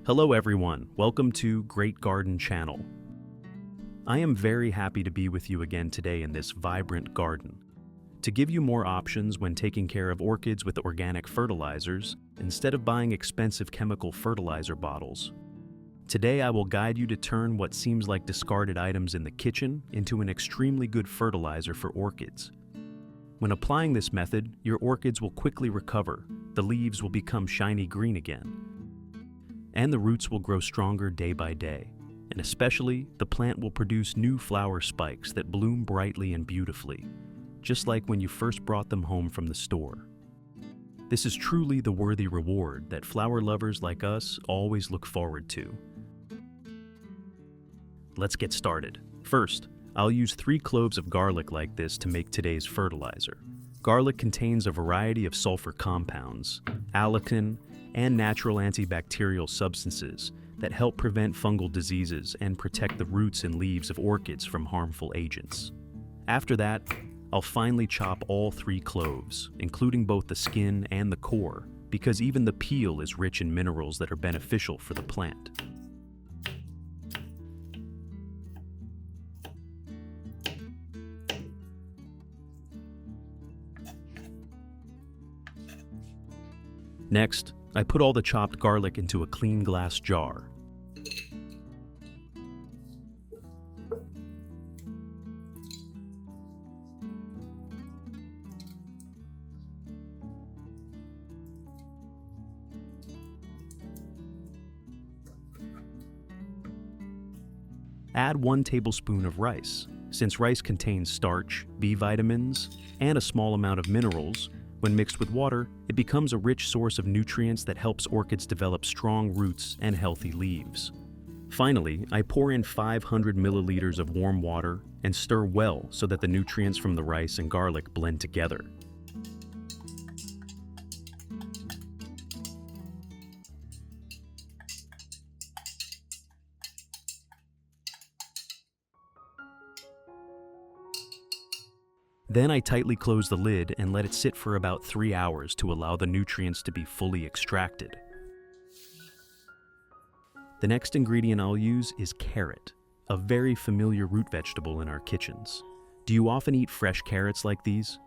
Hello everyone, welcome to Great Garden Channel. I am very happy to be with you again today in this vibrant garden. To give you more options when taking care of orchids with organic fertilizers, instead of buying expensive chemical fertilizer bottles. Today I will guide you to turn what seems like discarded items in the kitchen into an extremely good fertilizer for orchids. When applying this method, your orchids will quickly recover, the leaves will become shiny green again, and the roots will grow stronger day by day. And especially, the plant will produce new flower spikes that bloom brightly and beautifully, just like when you first brought them home from the store. This is truly the worthy reward that flower lovers like us always look forward to. Let's get started. First, I'll use 3 cloves of garlic like this to make today's fertilizer. Garlic contains a variety of sulfur compounds, allicin, and natural antibacterial substances that help prevent fungal diseases and protect the roots and leaves of orchids from harmful agents. After that, I'll finely chop all 3 cloves, including both the skin and the core, because even the peel is rich in minerals that are beneficial for the plant. Next, I put all the chopped garlic into a clean glass jar. Add 1 tablespoon of rice. Since rice contains starch, B vitamins, and a small amount of minerals, when mixed with water, it becomes a rich source of nutrients that helps orchids develop strong roots and healthy leaves. Finally, I pour in 500 milliliters of warm water and stir well so that the nutrients from the rice and garlic blend together. Then I tightly close the lid and let it sit for about 3 hours to allow the nutrients to be fully extracted. The next ingredient I'll use is carrot, a very familiar root vegetable in our kitchens. Do you often eat fresh carrots like these?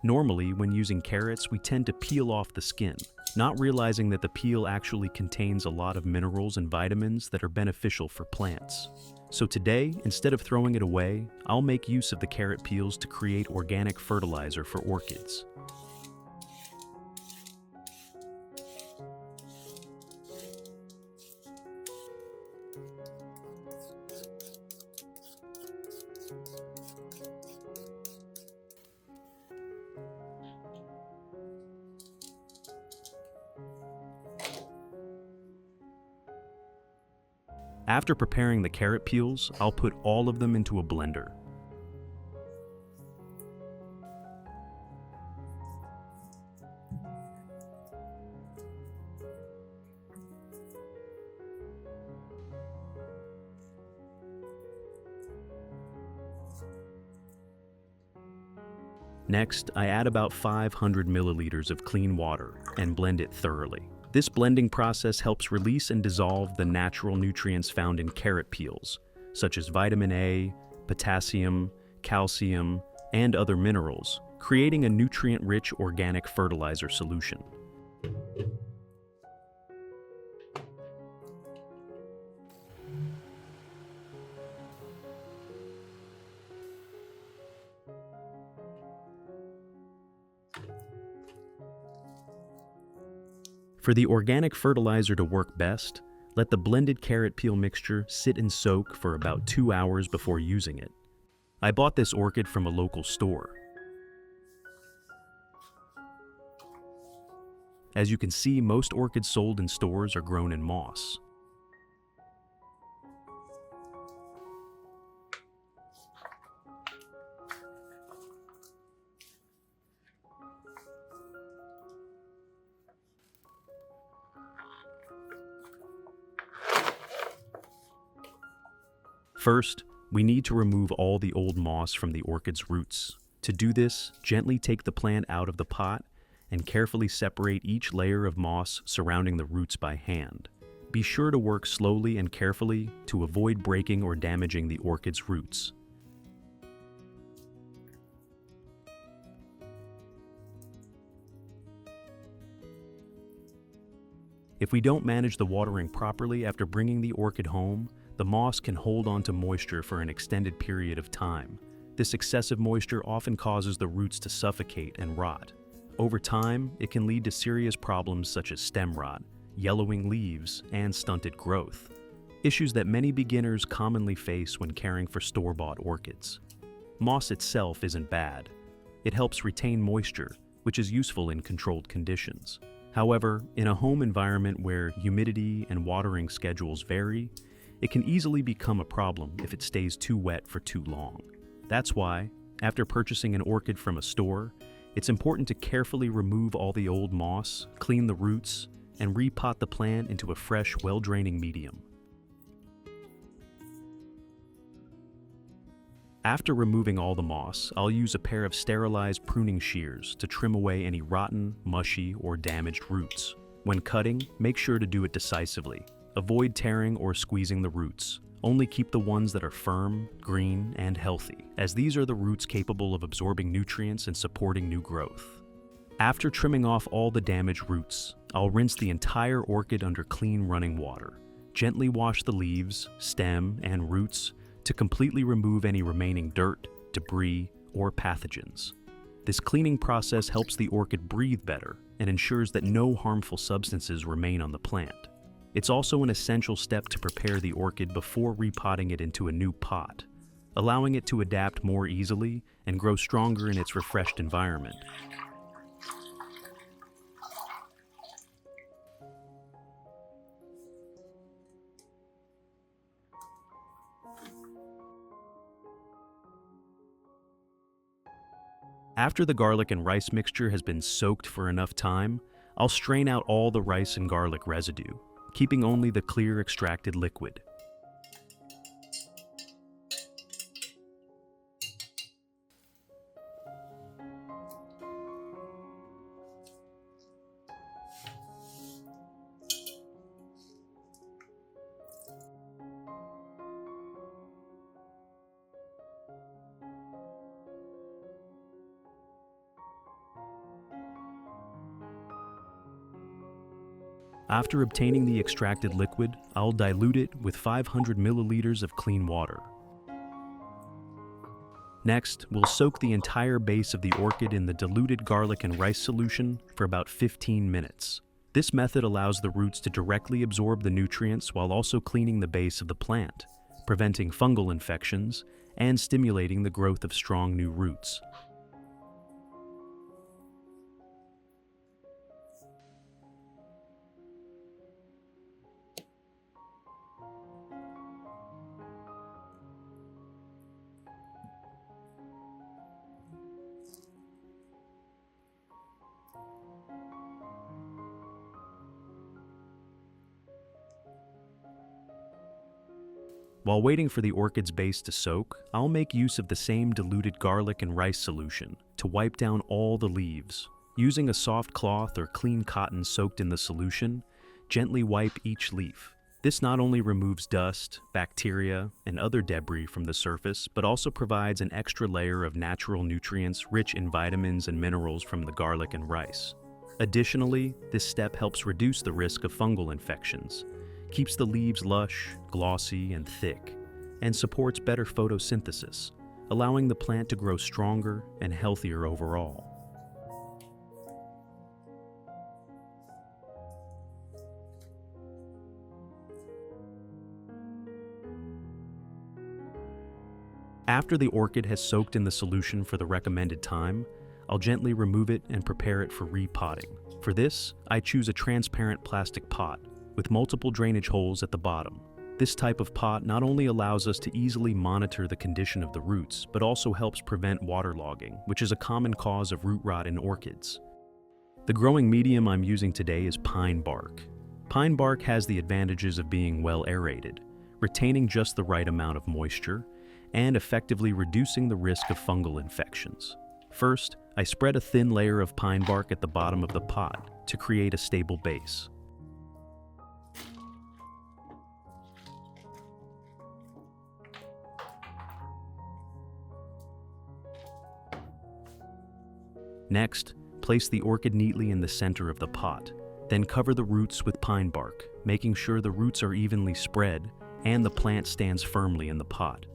Normally, when using carrots, we tend to peel off the skin, not realizing that the peel actually contains a lot of minerals and vitamins that are beneficial for plants. So today, instead of throwing it away, I'll make use of the carrot peels to create organic fertilizer for orchids. After preparing the carrot peels, I'll put all of them into a blender. Next, I add about 500 milliliters of clean water and blend it thoroughly. This blending process helps release and dissolve the natural nutrients found in carrot peels, such as vitamin A, potassium, calcium, and other minerals, creating a nutrient-rich organic fertilizer solution. For the organic fertilizer to work best, let the blended carrot peel mixture sit and soak for about 2 hours before using it. I bought this orchid from a local store. As you can see, most orchids sold in stores are grown in moss. First, we need to remove all the old moss from the orchid's roots. To do this, gently take the plant out of the pot and carefully separate each layer of moss surrounding the roots by hand. Be sure to work slowly and carefully to avoid breaking or damaging the orchid's roots. If we don't manage the watering properly after bringing the orchid home, the moss can hold on to moisture for an extended period of time. This excessive moisture often causes the roots to suffocate and rot. Over time, it can lead to serious problems such as stem rot, yellowing leaves, and stunted growth, issues that many beginners commonly face when caring for store-bought orchids. Moss itself isn't bad. It helps retain moisture, which is useful in controlled conditions. However, in a home environment where humidity and watering schedules vary, it can easily become a problem if it stays too wet for too long. That's why, after purchasing an orchid from a store, it's important to carefully remove all the old moss, clean the roots, and repot the plant into a fresh, well-draining medium. After removing all the moss, I'll use a pair of sterilized pruning shears to trim away any rotten, mushy, or damaged roots. When cutting, make sure to do it decisively. Avoid tearing or squeezing the roots. Only keep the ones that are firm, green, and healthy, as these are the roots capable of absorbing nutrients and supporting new growth. After trimming off all the damaged roots, I'll rinse the entire orchid under clean running water. Gently wash the leaves, stem, and roots to completely remove any remaining dirt, debris, or pathogens. This cleaning process helps the orchid breathe better and ensures that no harmful substances remain on the plant. It's also an essential step to prepare the orchid before repotting it into a new pot, allowing it to adapt more easily and grow stronger in its refreshed environment. After the garlic and rice mixture has been soaked for enough time, I'll strain out all the rice and garlic residue, keeping only the clear extracted liquid. After obtaining the extracted liquid, I'll dilute it with 500 milliliters of clean water. Next, we'll soak the entire base of the orchid in the diluted garlic and rice solution for about 15 minutes. This method allows the roots to directly absorb the nutrients while also cleaning the base of the plant, preventing fungal infections and stimulating the growth of strong new roots. While waiting for the orchid's base to soak, I'll make use of the same diluted garlic and rice solution to wipe down all the leaves. Using a soft cloth or clean cotton soaked in the solution, gently wipe each leaf. This not only removes dust, bacteria, and other debris from the surface, but also provides an extra layer of natural nutrients rich in vitamins and minerals from the garlic and rice. Additionally, this step helps reduce the risk of fungal infections, keeps the leaves lush, glossy, and thick, and supports better photosynthesis, allowing the plant to grow stronger and healthier overall. After the orchid has soaked in the solution for the recommended time, I'll gently remove it and prepare it for repotting. For this, I choose a transparent plastic pot with multiple drainage holes at the bottom. This type of pot not only allows us to easily monitor the condition of the roots, but also helps prevent waterlogging, which is a common cause of root rot in orchids. The growing medium I'm using today is pine bark. Pine bark has the advantages of being well aerated, retaining just the right amount of moisture, and effectively reducing the risk of fungal infections. First, I spread a thin layer of pine bark at the bottom of the pot to create a stable base. Next, place the orchid neatly in the center of the pot. Then cover the roots with pine bark, making sure the roots are evenly spread and the plant stands firmly in the pot.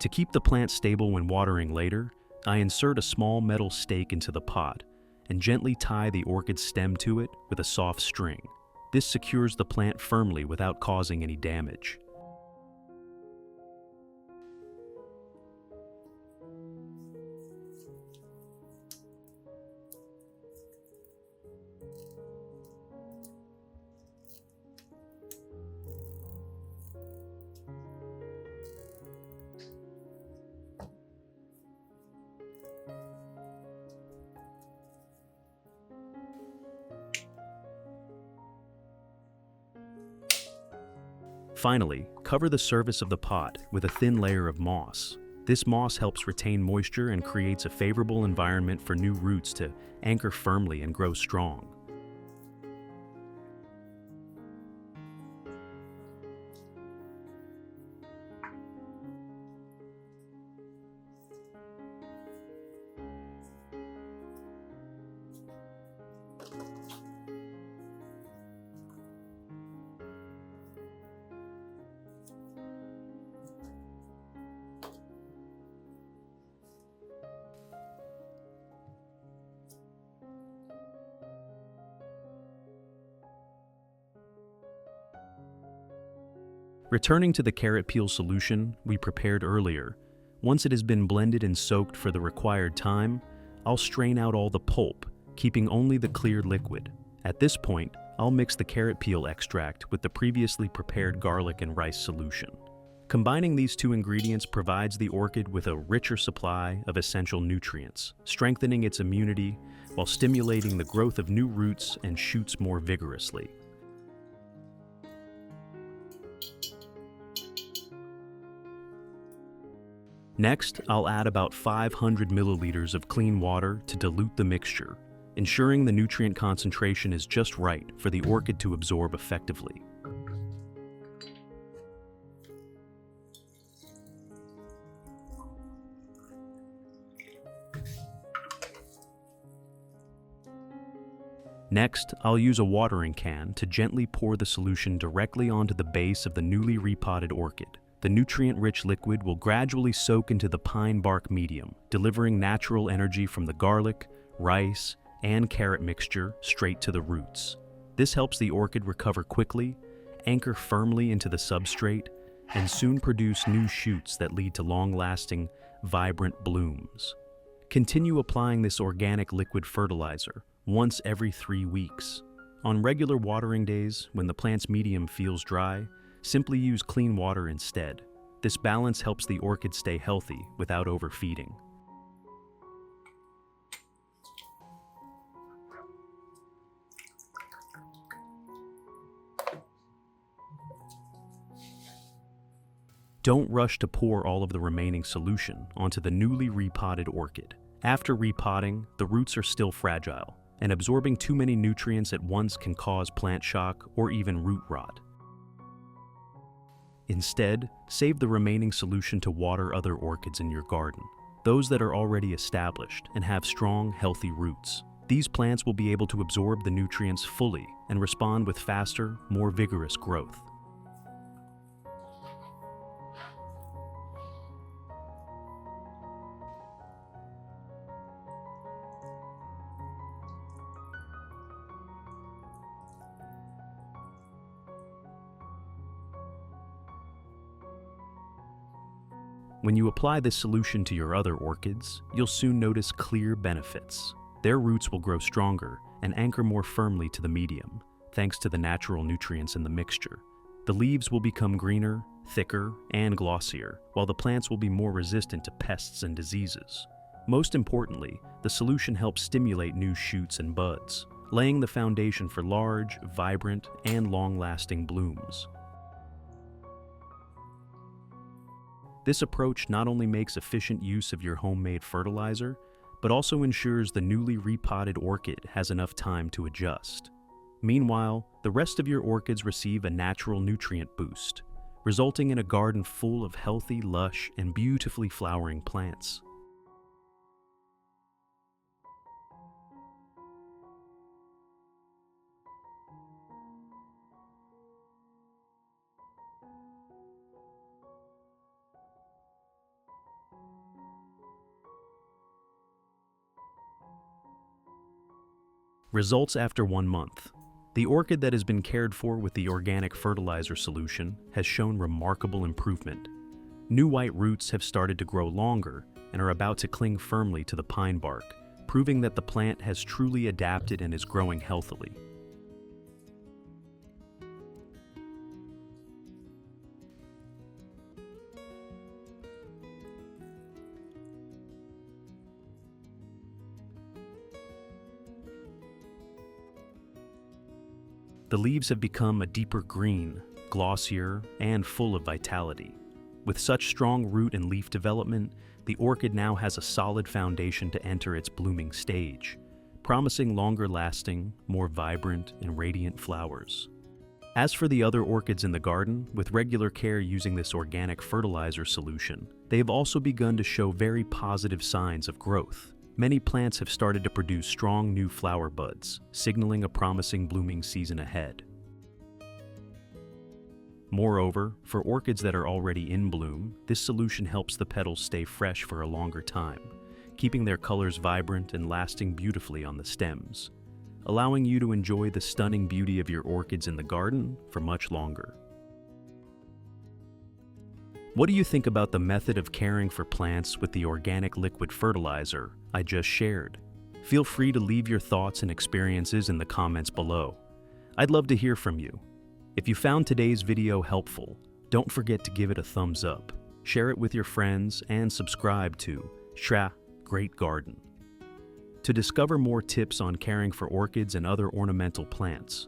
To keep the plant stable when watering later, I insert a small metal stake into the pot and gently tie the orchid stem to it with a soft string. This secures the plant firmly without causing any damage. Finally, cover the surface of the pot with a thin layer of moss. This moss helps retain moisture and creates a favorable environment for new roots to anchor firmly and grow strong. Returning to the carrot peel solution we prepared earlier, once it has been blended and soaked for the required time, I'll strain out all the pulp, keeping only the clear liquid. At this point, I'll mix the carrot peel extract with the previously prepared garlic and rice solution. Combining these two ingredients provides the orchid with a richer supply of essential nutrients, strengthening its immunity while stimulating the growth of new roots and shoots more vigorously. Next, I'll add about 500 milliliters of clean water to dilute the mixture, ensuring the nutrient concentration is just right for the orchid to absorb effectively. Next, I'll use a watering can to gently pour the solution directly onto the base of the newly repotted orchid. The nutrient-rich liquid will gradually soak into the pine bark medium, delivering natural energy from the garlic, rice, and carrot mixture straight to the roots. This helps the orchid recover quickly, anchor firmly into the substrate, and soon produce new shoots that lead to long-lasting, vibrant blooms. Continue applying this organic liquid fertilizer once every 3 weeks. On regular watering days, when the plant's medium feels dry, simply use clean water instead. This balance helps the orchid stay healthy without overfeeding. Don't rush to pour all of the remaining solution onto the newly repotted orchid. After repotting, the roots are still fragile, and absorbing too many nutrients at once can cause plant shock or even root rot. Instead, save the remaining solution to water other orchids in your garden, those that are already established and have strong, healthy roots. These plants will be able to absorb the nutrients fully and respond with faster, more vigorous growth. When you apply this solution to your other orchids, you'll soon notice clear benefits. Their roots will grow stronger and anchor more firmly to the medium, thanks to the natural nutrients in the mixture. The leaves will become greener, thicker, and glossier, while the plants will be more resistant to pests and diseases. Most importantly, the solution helps stimulate new shoots and buds, laying the foundation for large, vibrant, and long-lasting blooms. This approach not only makes efficient use of your homemade fertilizer, but also ensures the newly repotted orchid has enough time to adjust. Meanwhile, the rest of your orchids receive a natural nutrient boost, resulting in a garden full of healthy, lush, and beautifully flowering plants. Results after 1 month. The orchid that has been cared for with the organic fertilizer solution has shown remarkable improvement. New white roots have started to grow longer and are about to cling firmly to the pine bark, proving that the plant has truly adapted and is growing healthily. The leaves have become a deeper green, glossier, and full of vitality. With such strong root and leaf development, the orchid now has a solid foundation to enter its blooming stage, promising longer-lasting, more vibrant, and radiant flowers. As for the other orchids in the garden, with regular care using this organic fertilizer solution, they have also begun to show very positive signs of growth. Many plants have started to produce strong new flower buds, signaling a promising blooming season ahead. Moreover, for orchids that are already in bloom, this solution helps the petals stay fresh for a longer time, keeping their colors vibrant and lasting beautifully on the stems, allowing you to enjoy the stunning beauty of your orchids in the garden for much longer. What do you think about the method of caring for plants with the organic liquid fertilizer I just shared? Feel free to leave your thoughts and experiences in the comments below. I'd love to hear from you. If you found today's video helpful, don't forget to give it a thumbs up, share it with your friends, and subscribe to Great Garden. To discover more tips on caring for orchids and other ornamental plants,